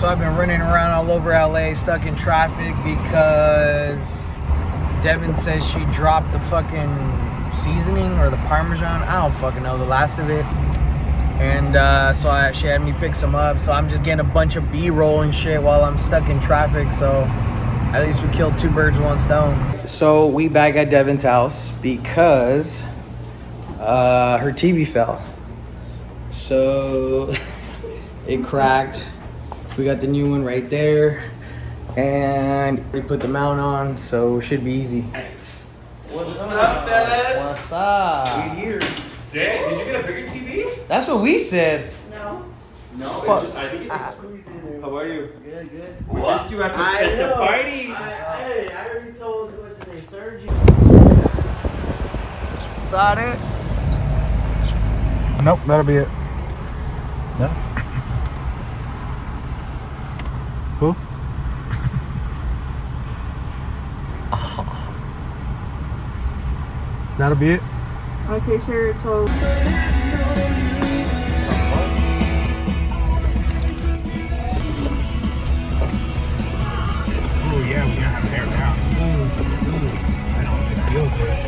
So I've been running around all over LA, stuck in traffic because Devin says she dropped the fucking seasoning or the Parmesan. I don't fucking know, the last of it. And so she had me pick some up. So I'm just getting a bunch of B-roll and shit while I'm stuck in traffic. So at least we killed two birds with one stone. So we back at Devin's house because her TV fell. So it cracked. We got the new one right there. And we put the mount on, so it should be easy. What's up, fellas? What's up? We here. Dang, did you get a bigger TV? That's what we said. No, Fuck. it's just, I think it's squeezed in there. How are you? Good. We missed you at the parties. Hey, I already told, what's his name, Sergi. Saw it? Nope, that'll be it. No? Who? That'll be it. Okay, sure. So. Oh yeah, we gotta have it there now. I don't it feels good.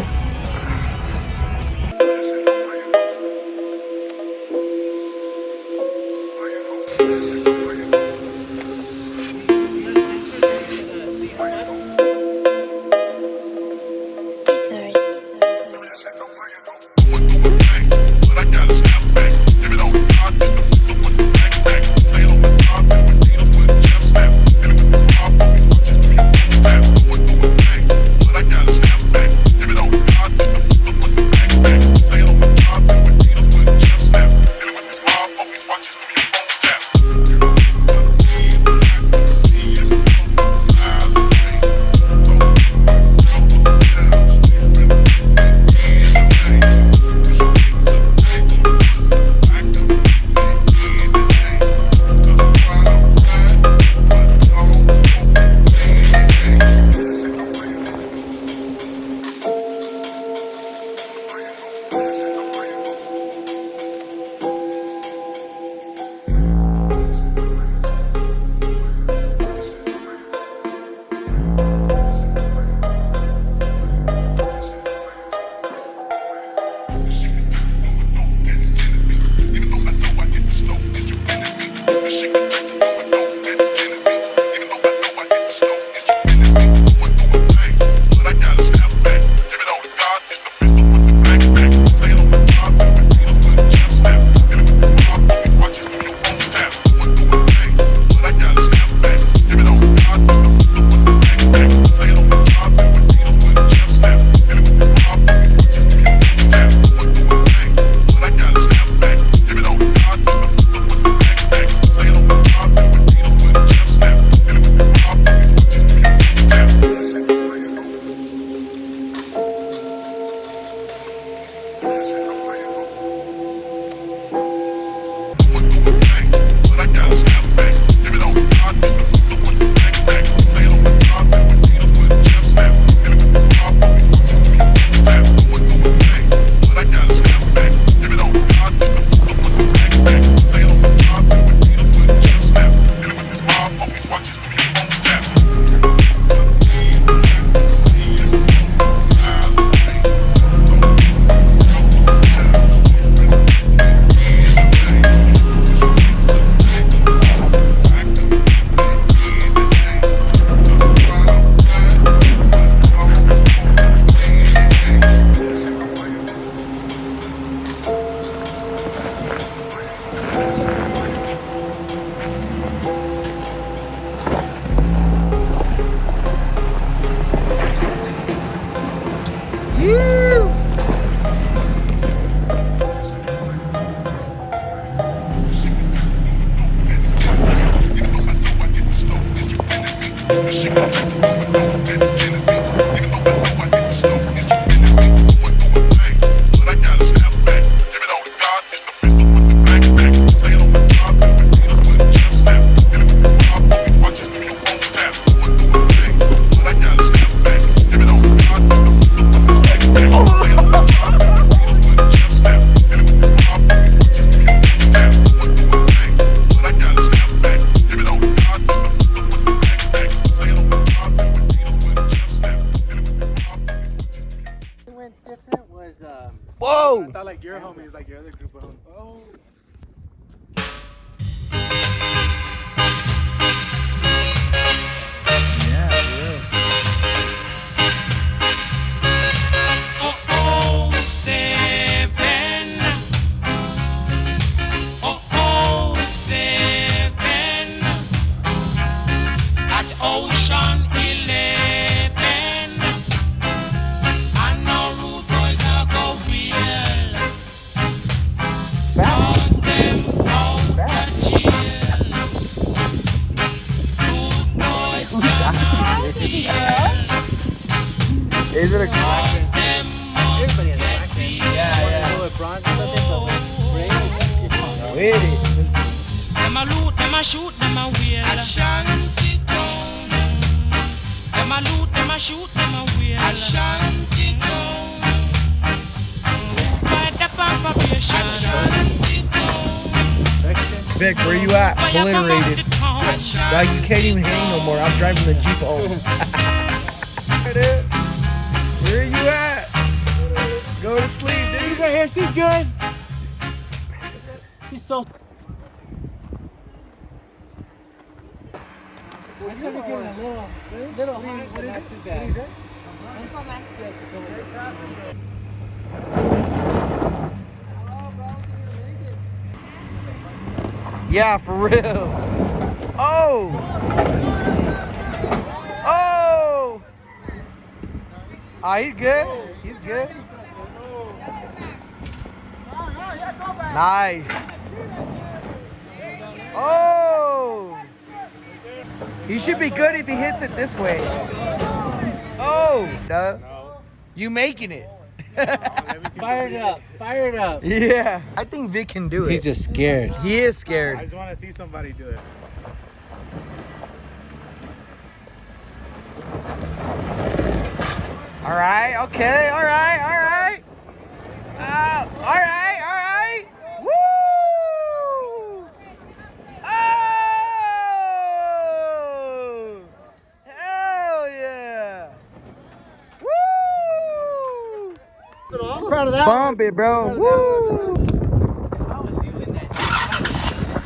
was Whoa! I thought like your homies, like your other group of homies. Oh. Yeah, for real. Ocean 11, and no rude boys are go real. Cause them out of jail. Rude boys gonna real. Is it a everybody has Them black hair. Yeah, With bronze or something, but with gray. With it. Them a loot, them a shoot, them a wheel. Ashanti town. Them a loot, them a shoot, them a wheel. Ashanti town. Fight the population. Ashanti town. Vic, where you at? Obliterated. Dog, you can't even hang no more. I'm driving the Jeep home. Dude, where you at? Go to sleep, dude. She's right here. She's good. She's so. I started getting a little hot, but not too bad. Yeah, for real. Oh! Oh! Ah, he's good. He's good. Nice. Oh! He should be good if he hits it this way. Oh! No. You making it. Fire it up. Fire it up. Yeah. I think Vic can do it. He's just scared. He is I scared. just want to see somebody do it. All right, okay, all right, all right. All right, all right. Woo! Oh! Hell yeah! Woo! Proud of that. Bump it, bro. Woo!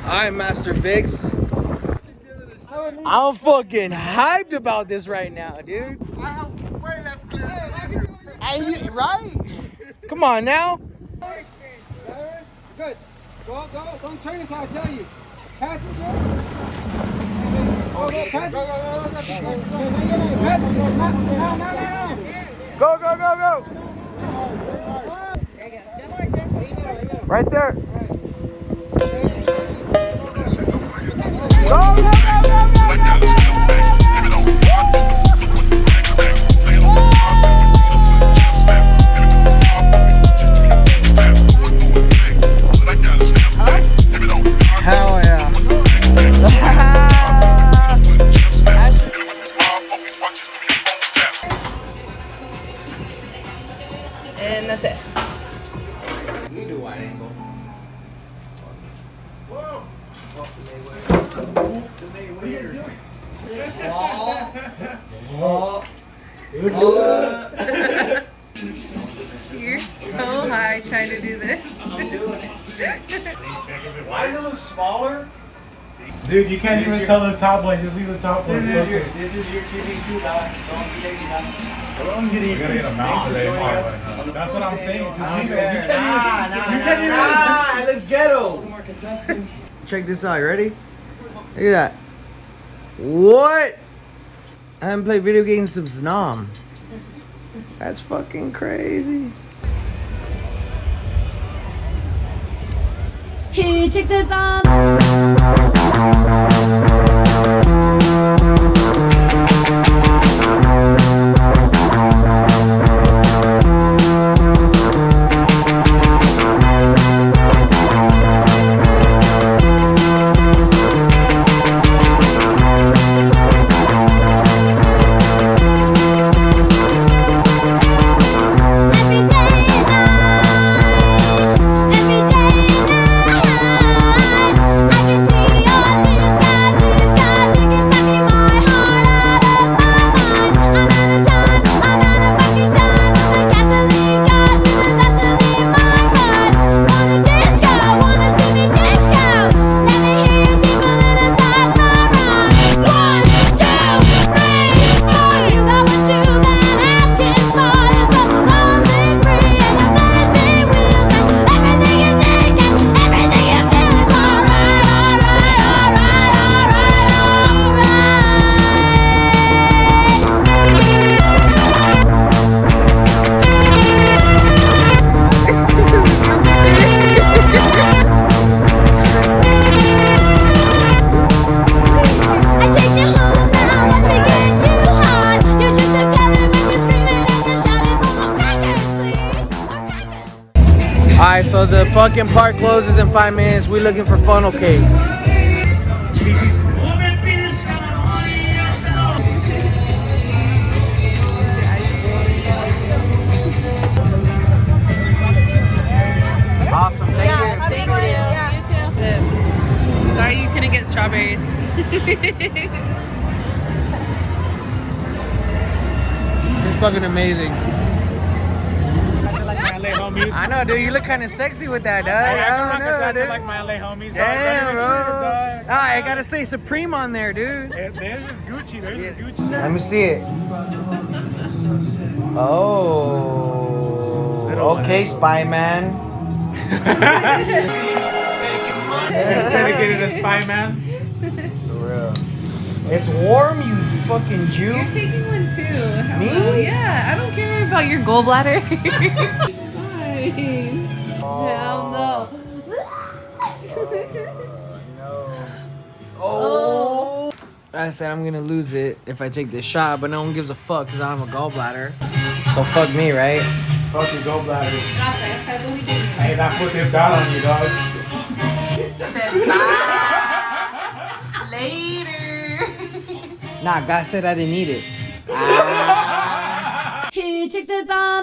All right, Master Vix. I'm fucking hyped about this right now, dude. Hey, right? Come on now. Good. Go. Don't turn until I tell you. Pass it, bro. Go. Pass it. Pass it. No. Go. Right there. Go. Hell yeah. And that's it. You do wide angle. Whoa. What are you guys doing? You're so high trying to do this. I'm doing it. Why does it look smaller? Dude, you can't even tell the top one. Just leave the top one. This is your TV too, dog. Don't be taking that. You gotta get a mouse today. That's what I'm saying. Just leave it. Nah, it looks ghetto. More contestants. Check this out, you ready? Look at that. What? I haven't played video games since Nam. That's fucking crazy. Who took the bomb? Every day and night, I can see yours in the sky, Alright, so the fucking park closes in 5 minutes. We looking for funnel cakes. Awesome, thank you. Sorry you couldn't get strawberries. It's fucking amazing. Like my LA homies. I know, dude. You look kind of sexy with that, dog. I I don't know, dude. like my LA homies. Damn, bro. Dog. I gotta say Supreme on there, dude. They're just Gucci. They're just Gucci. Let me see it. Oh. Okay, Spy Man. It's dedicated to Spy Man. For real. It's warm, you fucking Jew. You're taking one too. Hell Me? no. Yeah, I don't care about your gallbladder. Fine. Hell no. Oh. I said I'm gonna lose it if I take this shot, but no one gives a fuck because I don't have a gallbladder. So fuck me, right? Fuck your gallbladder. Got this. I believe in you. Hey, that foot dipped out on you, dog. Said bye. Later. Nah, God said I didn't need it. Who took the bomb?